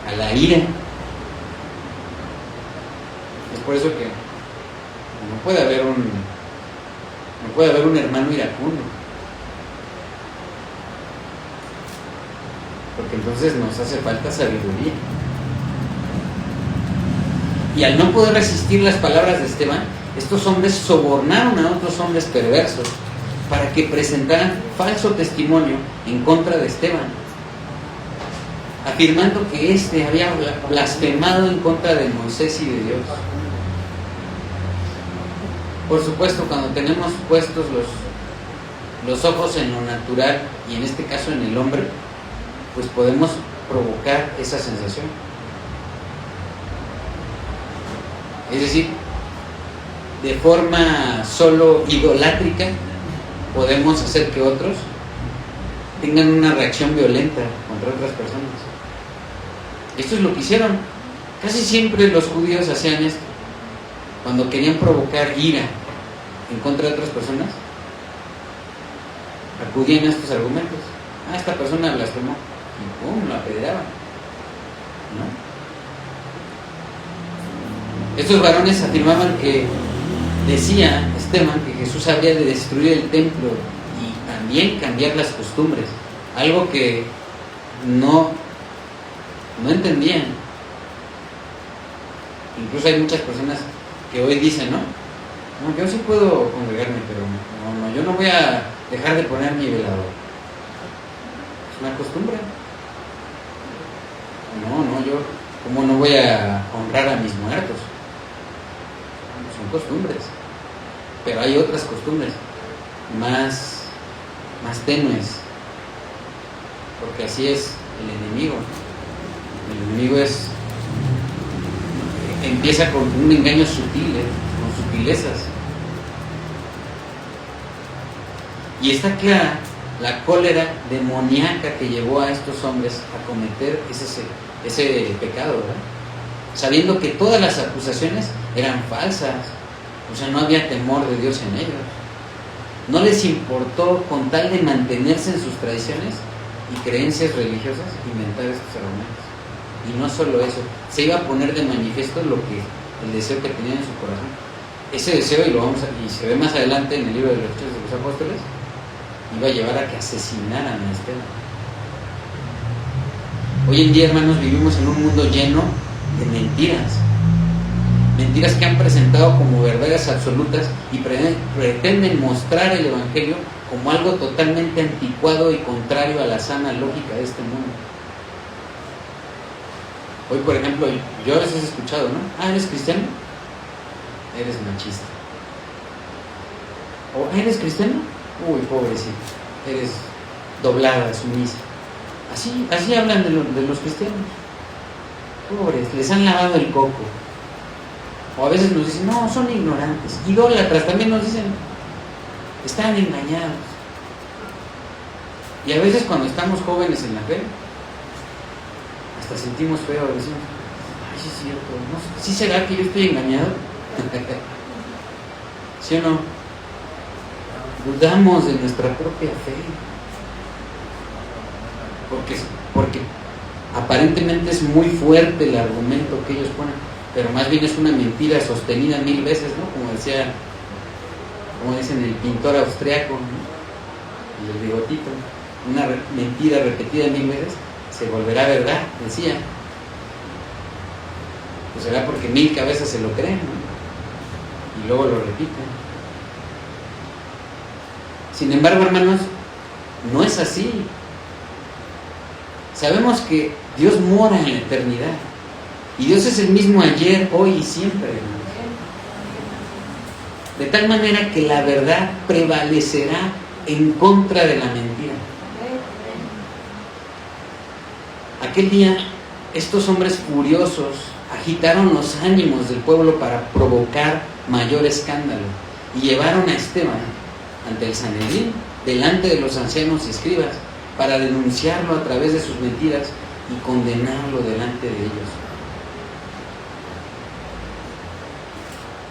a la ira. Es por eso que no puede haber un hermano iracundo, porque entonces nos hace falta sabiduría. Y al no poder resistir las palabras de Esteban, estos hombres sobornaron a otros hombres perversos para que presentaran falso testimonio en contra de Esteban, afirmando que éste había blasfemado en contra de Moisés y de Dios. Por supuesto, cuando tenemos puestos los ojos en lo natural, y en este caso en el hombre, pues podemos provocar esa sensación. Es decir, de forma solo idolátrica podemos hacer que otros tengan una reacción violenta contra otras personas. Esto es lo que hicieron. Casi siempre los judíos hacían esto. Cuando querían provocar ira en contra de otras personas, acudían a estos argumentos. Esta persona blasfemó, y ¡pum!, lo apedreaban, ¿no? Estos varones afirmaban que decía Esteban que Jesús habría de destruir el templo y también cambiar las costumbres, algo que no entendían. Incluso hay muchas personas que hoy dicen, no, yo sí puedo congregarme, pero no, yo no voy a dejar de poner mi velador. Es una costumbre. Yo, ¿cómo no voy a honrar a mis muertos? Son costumbres, pero hay otras costumbres más tenues, porque así es el enemigo. El enemigo empieza con un engaño sutil, con sutilezas, y está clara la cólera demoníaca que llevó a estos hombres a cometer ese pecado, ¿verdad? Sabiendo que todas las acusaciones eran falsas, o sea, no había temor de Dios en ellos. no les importó, con tal de mantenerse en sus tradiciones y creencias religiosas, inventar estos argumentos. Y no solo eso, se iba a poner de manifiesto el deseo que tenían en su corazón. Ese deseo, y se ve más adelante en el libro de los Hechos de los Apóstoles, iba a llevar a que asesinaran a Esteban. Hoy en día, hermanos, vivimos en un mundo lleno de mentiras. Mentiras que han presentado como verdades absolutas y pretenden mostrar el Evangelio como algo totalmente anticuado y contrario a la sana lógica de este mundo. Hoy, por ejemplo, yo a veces he escuchado, ¿no? ¿Eres cristiano? Eres machista. ¿O eres cristiano? Uy, pobrecito, eres doblada, sumisa. Así hablan de los cristianos. Pobres, les han lavado el coco. O a veces nos dicen, no, son ignorantes. Idólatras también nos dicen, están engañados. Y a veces cuando estamos jóvenes en la fe, hasta sentimos feo, decimos, ay, sí es cierto, ¿no? ¿Sí será que yo estoy engañado? ¿Sí o no? Dudamos de nuestra propia fe. Porque aparentemente es muy fuerte el argumento que ellos ponen, pero más bien es una mentira sostenida 1000 veces, ¿no? Como dicen el pintor austriaco, ¿no? Y el bigotito, una mentira repetida 1000 veces se volverá verdad, decía. Pues será porque 1000 cabezas se lo creen, ¿no? Y luego lo repiten. Sin embargo, hermanos, no es así. Sabemos que Dios mora en la eternidad. Y Dios es el mismo ayer, hoy y siempre, hermanos. De tal manera que la verdad prevalecerá en contra de la mentira. Aquel día, estos hombres furiosos agitaron los ánimos del pueblo para provocar mayor escándalo y llevaron a Esteban ante el Sanedrín, delante de los ancianos y escribas, para denunciarlo a través de sus mentiras y condenarlo delante de ellos.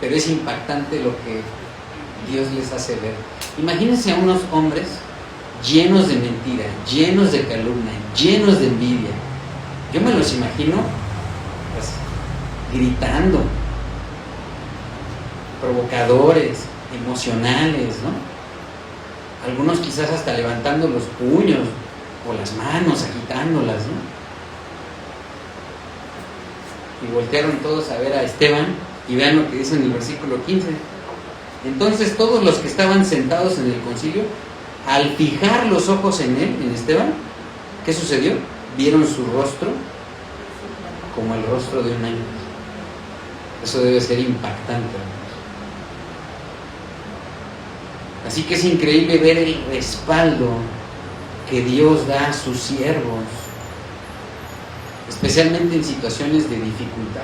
Pero es impactante lo que Dios les hace ver. Imagínense a unos hombres llenos de mentira, llenos de calumnia, llenos de envidia. Yo me los imagino pues, gritando, provocadores, emocionales, ¿no? Algunos quizás hasta levantando los puños o las manos, agitándolas, ¿no? Y voltearon todos a ver a Esteban y vean lo que dice en el versículo 15. Entonces todos los que estaban sentados en el concilio, al fijar los ojos en él, en Esteban, ¿qué sucedió? Vieron su rostro como el rostro de un ángel. Eso debe ser impactante, hermanos. Así que es increíble ver el respaldo que Dios da a sus siervos, especialmente en situaciones de dificultad.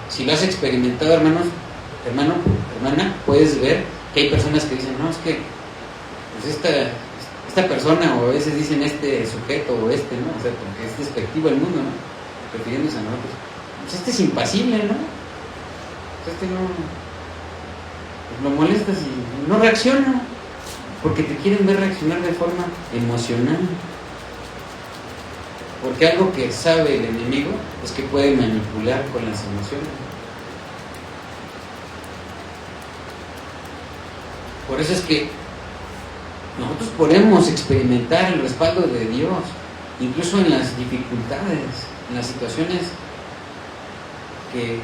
Si lo has experimentado, hermano, hermana, puedes ver que hay personas que dicen, no, es que pues esta persona, o a veces dicen este sujeto o ¿no? O sea, porque es despectivo el mundo, ¿no? Refiriéndose a nosotros. Pues este es impasible, ¿no? Pues este no... lo molestas y no reacciona, porque te quieren ver reaccionar de forma emocional. Porque algo que sabe el enemigo es que puede manipular con las emociones. Por eso es que nosotros podemos experimentar el respaldo de Dios, incluso en las dificultades, en las situaciones que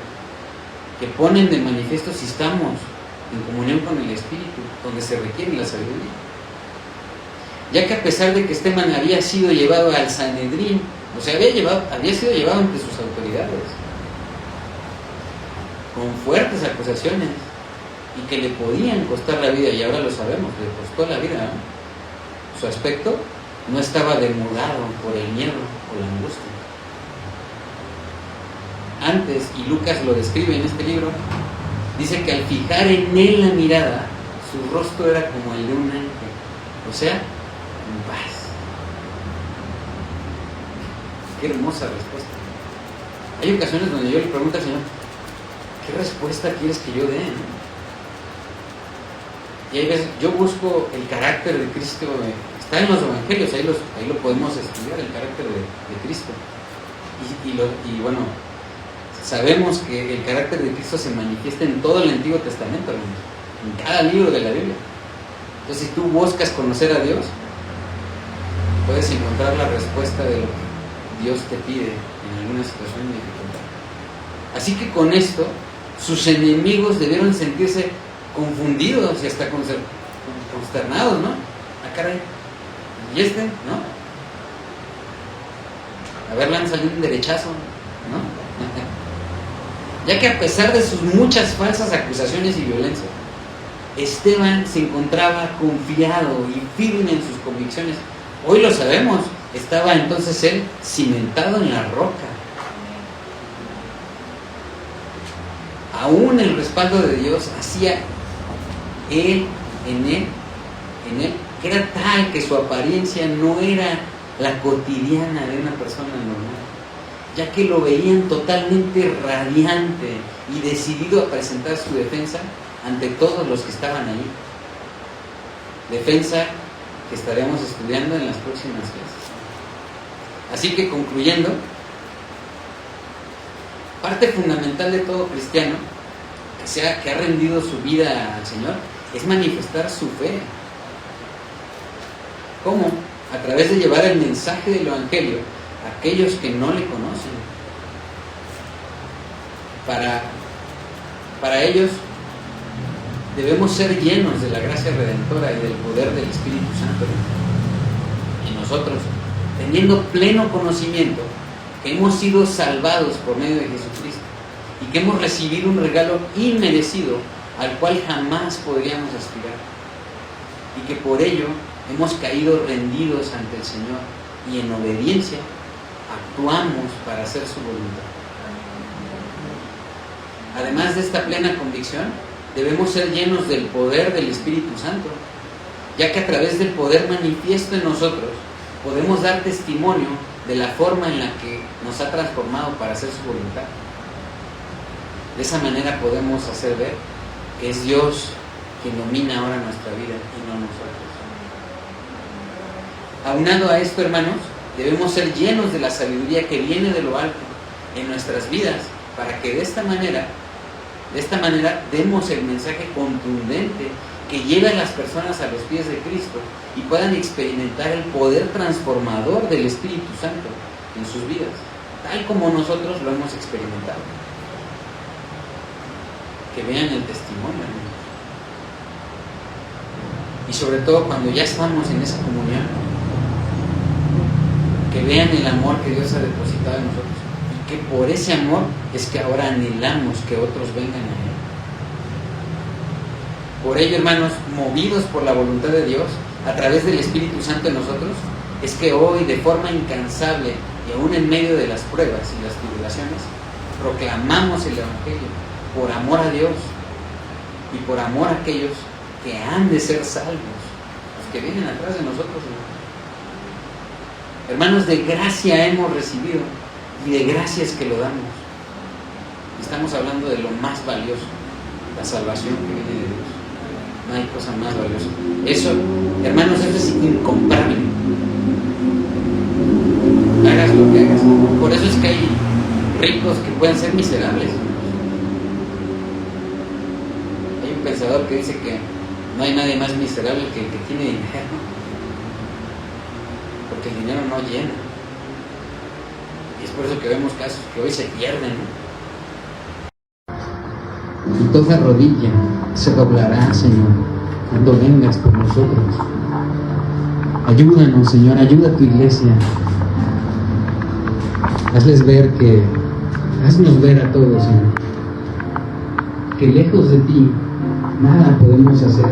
ponen de manifiesto si estamos en comunión con el Espíritu, donde se requiere la sabiduría. Ya que a pesar de que Esteban había sido llevado al Sanedrín, o sea, había sido llevado ante sus autoridades, con fuertes acusaciones, y que le podían costar la vida, y ahora lo sabemos, le costó la vida, ¿no? Su aspecto no estaba demudado por el miedo o la angustia. Antes, y Lucas lo describe en este libro, dice que al fijar en él la mirada, su rostro era como el de un ángel, o sea, en paz. Qué hermosa respuesta. Hay ocasiones donde yo le pregunto al Señor, ¿qué respuesta quieres que yo dé? Y hay veces, yo busco el carácter de Cristo, está en los evangelios, ahí lo podemos estudiar, el carácter de Cristo. Y bueno, sabemos que el carácter de Cristo se manifiesta en todo el Antiguo Testamento, hermanos, en cada libro de la Biblia. Entonces, si tú buscas conocer a Dios, puedes encontrar la respuesta de lo que Dios te pide en alguna situación de dificultad. Así que con esto, sus enemigos debieron sentirse confundidos y hasta consternados, ¿no? Ah, caray, ¿y este? ¿No? A ver, le han salido un derechazo, ¿no? Ya que a pesar de sus muchas falsas acusaciones y violencia, Esteban se encontraba confiado y firme en sus convicciones. Hoy lo sabemos, estaba entonces él cimentado en la roca. Aún el respaldo de Dios hacía en él, que era tal que su apariencia no era la cotidiana de una persona normal, ya que lo veían totalmente radiante y decidido a presentar su defensa ante todos los que estaban ahí. Defensa que estaremos estudiando en las próximas clases. Así que concluyendo, parte fundamental de todo cristiano que ha rendido su vida al Señor es manifestar su fe. ¿Cómo? A través de llevar el mensaje del Evangelio a aquellos que no le conocen. Para ellos debemos ser llenos de la gracia redentora y del poder del Espíritu Santo en nosotros, teniendo pleno conocimiento que hemos sido salvados por medio de Jesucristo y que hemos recibido un regalo inmerecido al cual jamás podríamos aspirar, y que por ello hemos caído rendidos ante el Señor y en obediencia actuamos para hacer su voluntad. Además de esta plena convicción, debemos ser llenos del poder del Espíritu Santo, ya que a través del poder manifiesto en nosotros podemos dar testimonio de la forma en la que nos ha transformado para hacer su voluntad. De esa manera podemos hacer ver que es Dios quien domina ahora nuestra vida y no nosotros. Aunado a esto, hermanos, debemos ser llenos de la sabiduría que viene de lo alto en nuestras vidas, para que de esta manera demos el mensaje contundente que lleve a las personas a los pies de Cristo y puedan experimentar el poder transformador del Espíritu Santo en sus vidas, tal como nosotros lo hemos experimentado. Que vean el testimonio, hermanos. Y sobre todo cuando ya estamos en esa comunión, que vean el amor que Dios ha depositado en nosotros, y que por ese amor es que ahora anhelamos que otros vengan a Él. Por ello, hermanos, movidos por la voluntad de Dios, a través del Espíritu Santo en nosotros, es que hoy, de forma incansable y aún en medio de las pruebas y las tribulaciones, proclamamos el Evangelio por amor a Dios y por amor a aquellos que han de ser salvos, los que vienen atrás de nosotros. Hermanos, de gracia hemos recibido y de gracia es que lo damos. Estamos hablando de lo más valioso, la salvación que viene de Dios. No hay cosa más valiosa. Eso, hermanos, eso es incomparable. Hagas lo que hagas. Por eso es que hay ricos que pueden ser miserables. Hay un pensador que dice que no hay nadie más miserable que el que tiene dinero, porque el dinero no llena. Y es por eso que vemos casos que hoy se pierden, ¿no? Y toda rodilla se doblará, Señor, cuando vengas por nosotros. Ayúdanos, Señor, ayuda a tu iglesia. Haznos ver a todos, Señor, que lejos de ti nada podemos hacer.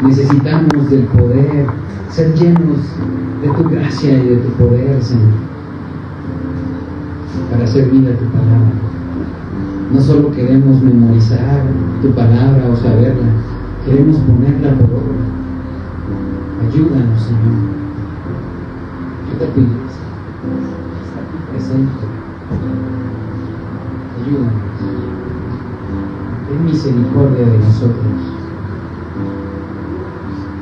Necesitamos del poder, ser llenos de tu gracia y de tu poder, Señor, para servir a tu palabra. No solo queremos memorizar tu palabra o saberla, queremos ponerla por obra. Ayúdanos, Señor. Ayuda a tu iglesia. Está aquí presente. Ayúdanos. Ten misericordia de nosotros.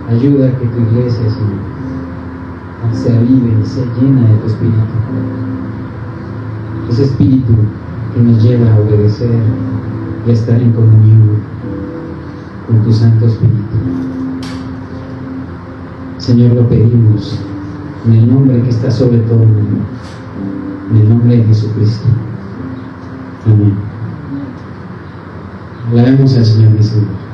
Ayuda a que tu iglesia, Señor, se avive y se llena de tu espíritu. Ese espíritu que nos lleva a obedecer y a estar en comunión con tu Santo Espíritu. Señor, lo pedimos en el nombre que está sobre todo el nombre, en el nombre de Jesucristo. Amén. Alabemos al Señor, mi Señor.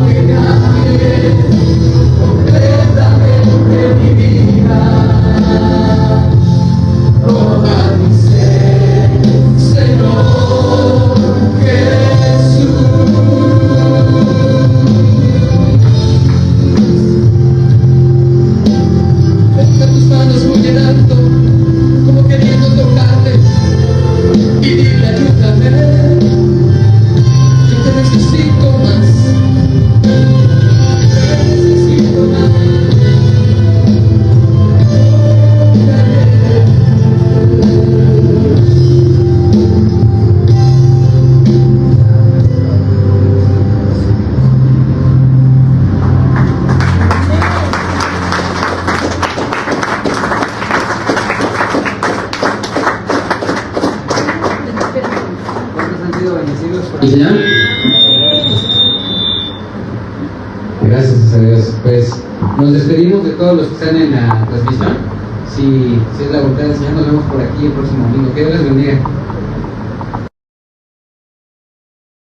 que cambie completamente mi vida. Toda mi ser, Señor Jesús. Levanta tus manos muy en alto, como queriendo tocarte, y dile: ayúdame, yo te necesito más, te necesito más. ¿Cuántos han sido bendecidos por ¿Y Señor? Gracias a Dios. Pues nos despedimos de todos los que están en la transmisión. Si es la voluntad del Señor, nos vemos por aquí el próximo domingo. Que Dios les bendiga.